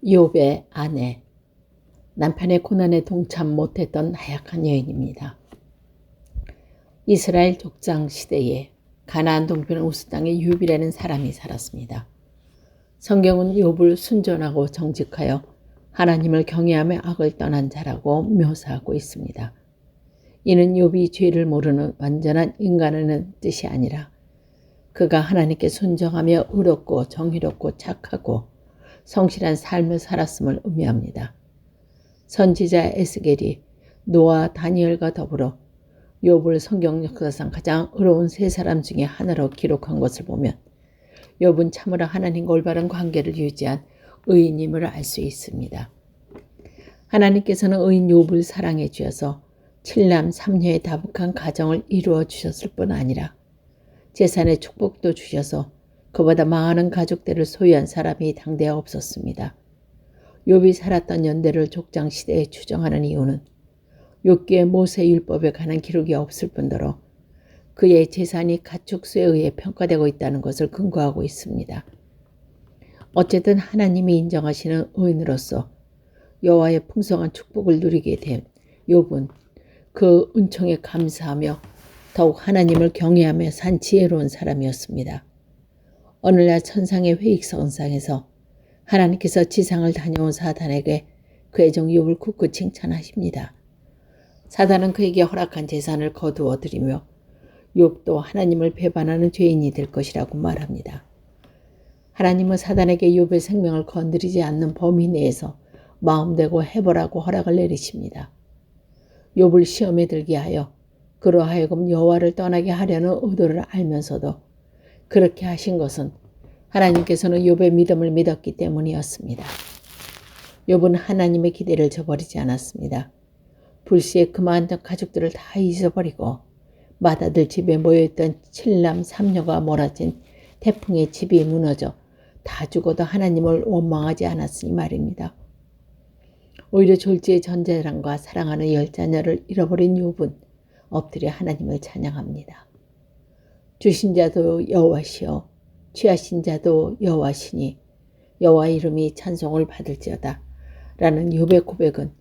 욥의 아내, 남편의 고난에 동참 못했던 나약한 여인입니다. 이스라엘 족장 시대에 가나안 동편 우스 땅에 욥이라는 사람이 살았습니다. 성경은 욥을 순전하고 정직하여 하나님을 경외하며 악을 떠난 자라고 묘사하고 있습니다. 이는 욥이 죄를 모르는 완전한 인간이라는 뜻이 아니라 그가 하나님께 순종하며 의롭고 정의롭고 착하고 성실한 삶을 살았음을 의미합니다. 선지자 에스겔이 노아 다니엘과 더불어 욥을 성경 역사상 가장 의로운 세 사람 중에 하나로 기록한 것을 보면 욥은 참으로 하나님과 올바른 관계를 유지한 의인임을 알 수 있습니다. 하나님께서는 의인 욥을 사랑해 주셔서 7남 3녀의 다복한 가정을 이루어 주셨을 뿐 아니라 재산의 축복도 주셔서 그보다 많은 가족들을 소유한 사람이 당대에 없었습니다. 욥이 살았던 연대를 족장 시대에 추정하는 이유는 욥기의 모세율법에 관한 기록이 없을 뿐더러 그의 재산이 가축수에 의해 평가되고 있다는 것을 근거하고 있습니다. 어쨌든 하나님이 인정하시는 의인으로서 여호와의 풍성한 축복을 누리게 된 욥은 그 은총에 감사하며 더욱 하나님을 경외하며 산 지혜로운 사람이었습니다. 오늘날 천상의 회익성상에서 하나님께서 지상을 다녀온 사단에게 그의 종 욥을 굳굳 칭찬하십니다. 사단은 그에게 허락한 재산을 거두어 들이며 욥도 하나님을 배반하는 죄인이 될 것이라고 말합니다. 하나님은 사단에게 욥의 생명을 건드리지 않는 범위 내에서 마음대로 해보라고 허락을 내리십니다. 욥을 시험에 들게 하여 그로 하여금 여호와를 떠나게 하려는 의도를 알면서도 그렇게 하신 것은 하나님께서는 욥의 믿음을 믿었기 때문이었습니다. 욥은 하나님의 기대를 저버리지 않았습니다. 불시에 그만둔 가족들을 다 잊어버리고 맏아들 집에 모여있던 7남 3녀가 몰아친 태풍에 집이 무너져 다 죽어도 하나님을 원망하지 않았으니 말입니다. 오히려 졸지의 전제랑과 사랑하는 10자녀를 잃어버린 욥은 엎드려 하나님을 찬양합니다. 주신 자도 여호와시요 취하신 자도 여호와시니 여호와 이름이 찬송을 받을지어다 라는 욥의 고백은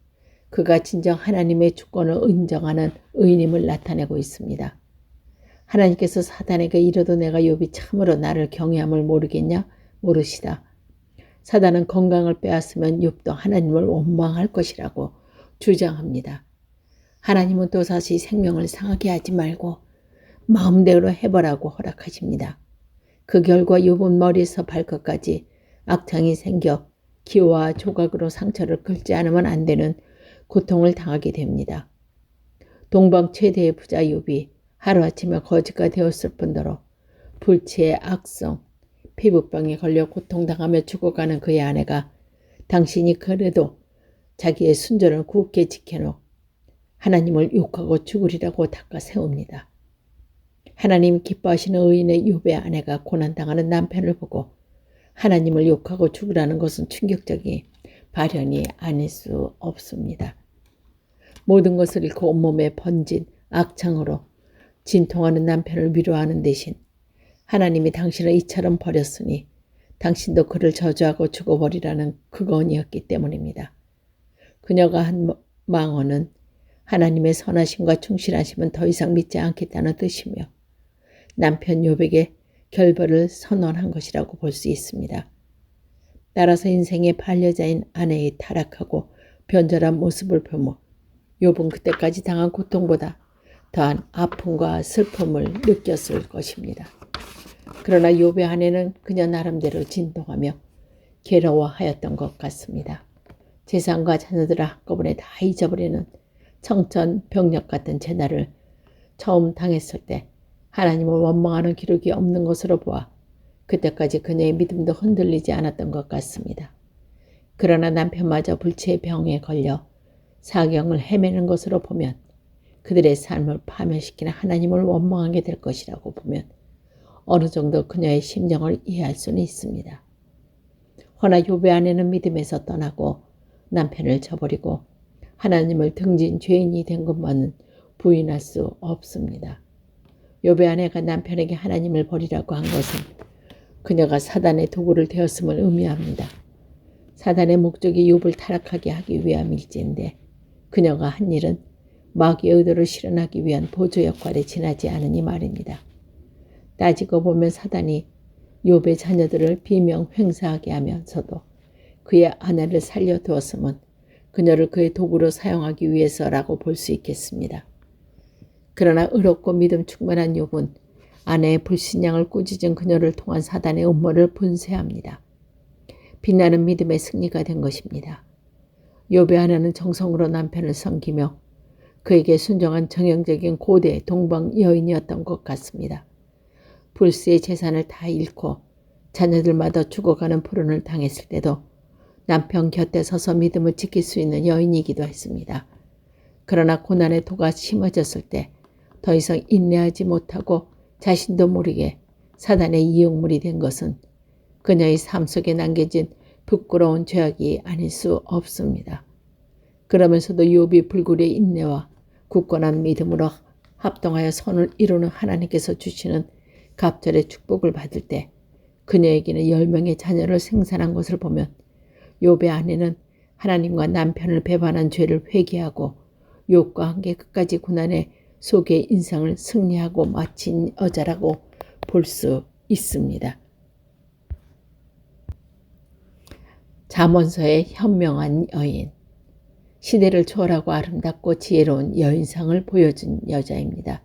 그가 진정 하나님의 주권을 인정하는 의인임을 나타내고 있습니다. 하나님께서 사단에게 이르도 내가 욥이 참으로 나를 경외함을 모르겠냐? 모르시다. 사단은 건강을 빼앗으면 욥도 하나님을 원망할 것이라고 주장합니다. 하나님은 또다시 생명을 상하게 하지 말고 마음대로 해보라고 허락하십니다. 그 결과 욥은 머리에서 발끝까지 악창이 생겨 기와 조각으로 상처를 긁지 않으면 안 되는 고통을 당하게 됩니다. 동방 최대의 부자 욥이 하루아침에 거지가 되었을 뿐더러 불치의 악성, 피부병에 걸려 고통당하며 죽어가는 그의 아내가 당신이 그래도 자기의 순전을 굳게 지켜놓 하나님을 욕하고 죽으리라고 닦아 세웁니다. 하나님이 기뻐하시는 의인의 욥의 아내가 고난당하는 남편을 보고 하나님을 욕하고 죽으라는 것은 충격적인 발현이 아닐 수 없습니다. 모든 것을 잃고 온몸에 번진 악창으로 진통하는 남편을 위로하는 대신 하나님이 당신을 이처럼 버렸으니 당신도 그를 저주하고 죽어버리라는 그건이었기 때문입니다. 그녀가 한 망언은 하나님의 선하심과 충실하심은 더 이상 믿지 않겠다는 뜻이며 남편 욥에게 결별을 선언한 것이라고 볼 수 있습니다. 따라서 인생의 반려자인 아내의 타락하고 변절한 모습을 보며 욥은 그때까지 당한 고통보다 더한 아픔과 슬픔을 느꼈을 것입니다. 그러나 욥의 아내는 그녀 나름대로 진동하며 괴로워하였던 것 같습니다. 재산과 자녀들을 한꺼번에 다 잊어버리는 청천벽력 같은 재난을 처음 당했을 때 하나님을 원망하는 기록이 없는 것으로 보아 그때까지 그녀의 믿음도 흔들리지 않았던 것 같습니다. 그러나 남편마저 불치의 병에 걸려 사경을 헤매는 것으로 보면 그들의 삶을 파멸시키는 하나님을 원망하게 될 것이라고 보면 어느 정도 그녀의 심정을 이해할 수는 있습니다. 허나 욥의 아내는 믿음에서 떠나고 남편을 저버리고 하나님을 등진 죄인이 된 것만은 부인할 수 없습니다. 욥의 아내가 남편에게 하나님을 버리라고 한 것은 그녀가 사단의 도구를 되었음을 의미합니다. 사단의 목적이 욥을 타락하게 하기 위함일진데 그녀가 한 일은 마귀의 의도를 실현하기 위한 보조 역할에 지나지 않으니 말입니다. 따지고 보면 사단이 욥의 자녀들을 비명 횡사하게 하면서도 그의 아내를 살려두었음은 그녀를 그의 도구로 사용하기 위해서라고 볼 수 있겠습니다. 그러나 의롭고 믿음 충만한 욥은 아내의 불신앙을 꾸짖은 그녀를 통한 사단의 음모를 분쇄합니다. 빛나는 믿음의 승리가 된 것입니다. 욥의 아내는 정성으로 남편을 섬기며 그에게 순종한 정형적인 고대 동방 여인이었던 것 같습니다. 불스의 재산을 다 잃고 자녀들마다 죽어가는 불운을 당했을 때도 남편 곁에 서서 믿음을 지킬 수 있는 여인이기도 했습니다. 그러나 고난의 도가 심해졌을 때 더 이상 인내하지 못하고 자신도 모르게 사단의 이용물이 된 것은 그녀의 삶 속에 남겨진 부끄러운 죄악이 아닐 수 없습니다. 그러면서도 욥이 불굴의 인내와 굳건한 믿음으로 합동하여 선을 이루는 하나님께서 주시는 갑절의 축복을 받을 때 그녀에게는 10명의 자녀를 생산한 것을 보면 욥의 아내는 하나님과 남편을 배반한 죄를 회개하고 욥과 함께 끝까지 고난의 속의 인생을 승리하고 마친 여자라고 볼 수 있습니다. 잠언서의 현명한 여인, 시대를 초월하고 아름답고 지혜로운 여인상을 보여준 여자입니다.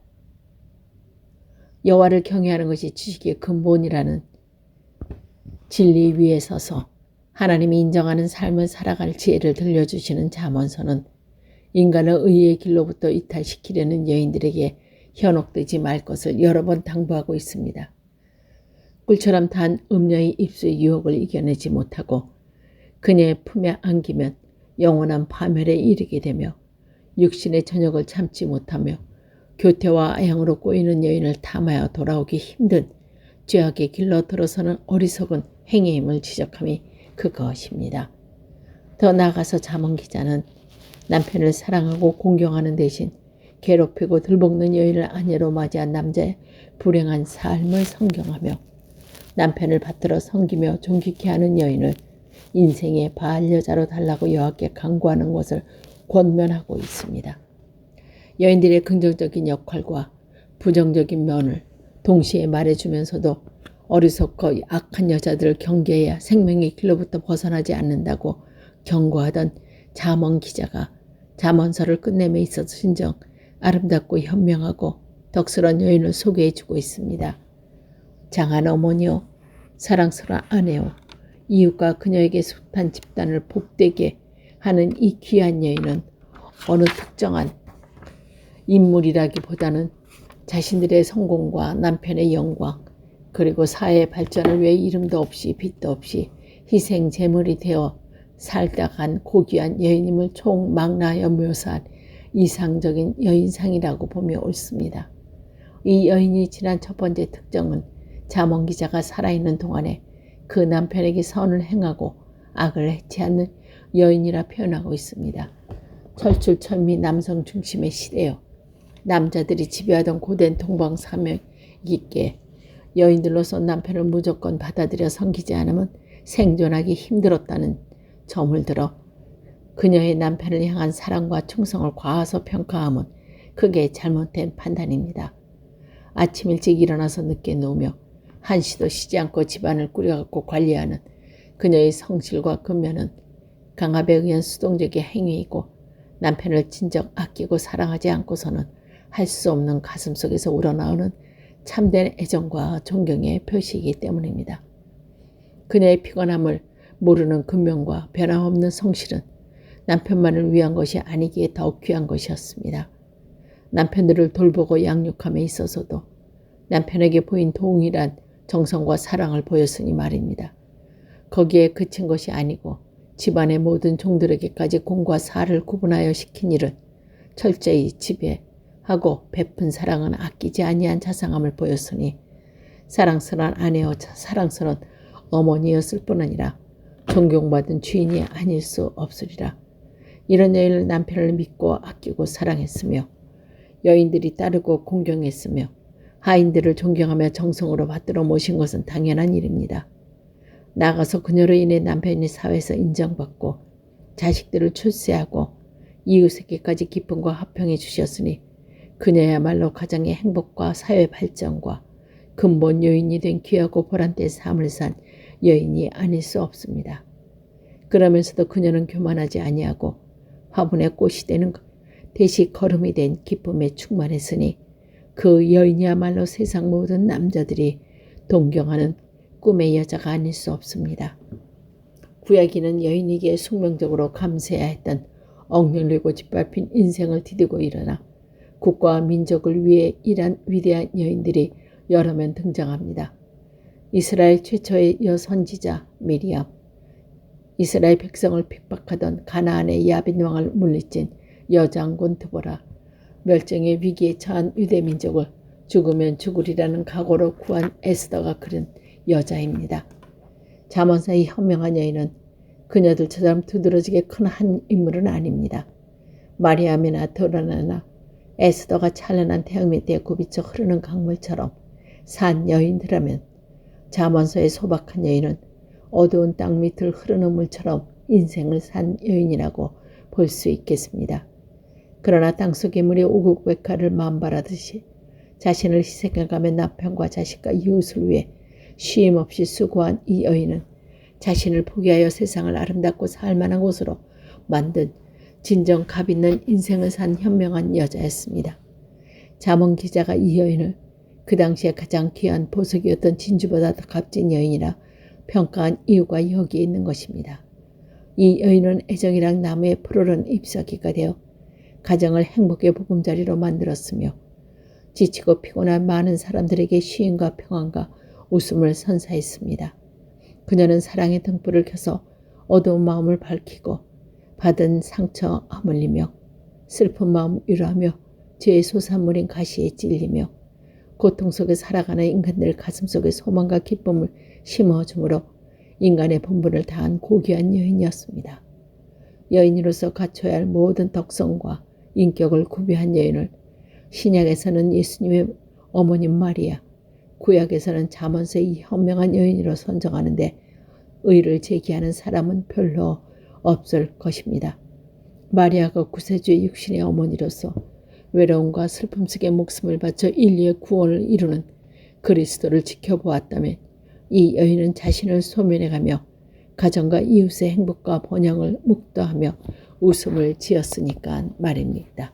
여호와를 경외하는 것이 지식의 근본이라는 진리 위에 서서 하나님이 인정하는 삶을 살아갈 지혜를 들려주시는 잠언서는 인간을 의의 길로부터 이탈시키려는 여인들에게 현혹되지 말 것을 여러 번 당부하고 있습니다. 꿀처럼 단 음녀의 입수의 유혹을 이겨내지 못하고 그녀의 품에 안기면 영원한 파멸에 이르게 되며 육신의 전역을 참지 못하며 교태와 아양으로 꼬이는 여인을 탐하여 돌아오기 힘든 죄악의 길로 들어서는 어리석은 행위임을 지적함이 그것입니다. 더 나아가서 잠언 기자는 남편을 사랑하고 공경하는 대신 괴롭히고 들볶는 여인을 아내로 맞이한 남자의 불행한 삶을 성경하며 남편을 받들어 섬기며 존귀케 하는 여인을 인생의 반여자로 달라고 여호와께 간구하는 것을 권면하고 있습니다. 여인들의 긍정적인 역할과 부정적인 면을 동시에 말해주면서도 어리석고 악한 여자들을 경계해야 생명의 길로부터 벗어나지 않는다고 경고하던 잠언 기자가 잠언서를 끝냄에 있어서 진정 아름답고 현명하고 덕스러운 여인을 소개해주고 있습니다. 장한 어머니요, 사랑스러운 아내요, 이웃과 그녀에게 숱한 집단을 복되게 하는 이 귀한 여인은 어느 특정한 인물이라기보다는 자신들의 성공과 남편의 영광 그리고 사회의 발전을 위해 이름도 없이 빛도 없이 희생 제물이 되어 살다 간 고귀한 여인임을 총망라하여 묘사한 이상적인 여인상이라고 보며 옳습니다. 이 여인이 지난 첫 번째 특정은 잠언 기자가 살아있는 동안에 그 남편에게 선을 행하고 악을 해치하는 여인이라 표현하고 있습니다. 철출철미 남성 중심의 시대요. 남자들이 지배하던 고된 동방 사명이기에 여인들로서 남편을 무조건 받아들여 섬기지 않으면 생존하기 힘들었다는 점을 들어 그녀의 남편을 향한 사랑과 충성을 과소평가함은 크게 잘못된 판단입니다. 아침 일찍 일어나서 늦게 누우며 한시도 쉬지 않고 집안을 꾸려갖고 관리하는 그녀의 성실과 근면은 강압에 의한 수동적인 행위이고 남편을 진정 아끼고 사랑하지 않고서는 할 수 없는 가슴속에서 우러나오는 참된 애정과 존경의 표시이기 때문입니다. 그녀의 피곤함을 모르는 근면과 변함없는 성실은 남편만을 위한 것이 아니기에 더욱 귀한 것이었습니다. 남편들을 돌보고 양육함에 있어서도 남편에게 보인 동일한 정성과 사랑을 보였으니 말입니다. 거기에 그친 것이 아니고 집안의 모든 종들에게까지 공과 사를 구분하여 시킨 일을 철저히 지배하고 베푼 사랑은 아끼지 아니한 자상함을 보였으니 사랑스러운 아내와 사랑스러운 어머니였을 뿐 아니라 존경받은 주인이 아닐 수 없으리라. 이런 여인을 남편을 믿고 아끼고 사랑했으며 여인들이 따르고 공경했으며 하인들을 존경하며 정성으로 받들어 모신 것은 당연한 일입니다. 나아가서 그녀로 인해 남편이 사회에서 인정받고 자식들을 출세하고 이웃에게까지 기쁨과 화평해 주셨으니 그녀야말로 가정의 행복과 사회 발전과 근본 요인이 된 귀하고 보람된 삶을 산 여인이 아닐 수 없습니다. 그러면서도 그녀는 교만하지 아니하고 화분의 꽃이 되는 대시 걸음이 된 기쁨에 충만했으니 그 여인이야말로 세상 모든 남자들이 동경하는 꿈의 여자가 아닐 수 없습니다. 구약인은 여인에게 숙명적으로 감사해야 했던 억눌리고 짓밟힌 인생을 디디고 일어나 국가와 민족을 위해 일한 위대한 여인들이 여러 명 등장합니다. 이스라엘 최초의 여선지자 미리암, 이스라엘 백성을 핍박하던 가나안의 야빈 왕을 물리친 여장군 드보라, 멸종의 위기에 처한 유대 민족을 죽으면 죽으리라는 각오로 구한 에스더가 그린 여자입니다. 잠언서의 현명한 여인은 그녀들처럼 두드러지게 큰 한 인물은 아닙니다. 마리암이나 도라나나 에스더가 찬란한 태양 밑에 굽이쳐 흐르는 강물처럼 산 여인들라면 잠언서의 소박한 여인은 어두운 땅 밑을 흐르는 물처럼 인생을 산 여인이라고 볼 수 있겠습니다. 그러나 땅속의 물이 우국백화를 만발하듯이 자신을 희생해가며 남편과 자식과 이웃을 위해 쉼 없이 수고한 이 여인은 자신을 포기하여 세상을 아름답고 살만한 곳으로 만든 진정 값 있는 인생을 산 현명한 여자였습니다. 잠언 기자가 이 여인을 그 당시에 가장 귀한 보석이었던 진주보다 더 값진 여인이라 평가한 이유가 여기에 있는 것입니다. 이 여인은 애정이랑 나무에 푸르른 잎사귀가 되어 가정을 행복의 보금자리로 만들었으며 지치고 피곤한 많은 사람들에게 쉼과 평안과 웃음을 선사했습니다. 그녀는 사랑의 등불을 켜서 어두운 마음을 밝히고 받은 상처 아물리며 슬픈 마음 위로하며 죄의 소산물인 가시에 찔리며 고통 속에 살아가는 인간들 가슴속에 소망과 기쁨을 심어주므로 인간의 본분을 다한 고귀한 여인이었습니다. 여인으로서 갖춰야 할 모든 덕성과 인격을 구비한 여인을 신약에서는 예수님의 어머님 마리아, 구약에서는 잠언서의 이 현명한 여인으로 선정하는데 의를 제기하는 사람은 별로 없을 것입니다. 마리아가 구세주의 육신의 어머니로서 외로움과 슬픔 속에 목숨을 바쳐 인류의 구원을 이루는 그리스도를 지켜보았다면 이 여인은 자신을 소멸해가며 가정과 이웃의 행복과 번영을 묵도하며 웃음을 지었으니까 말입니다.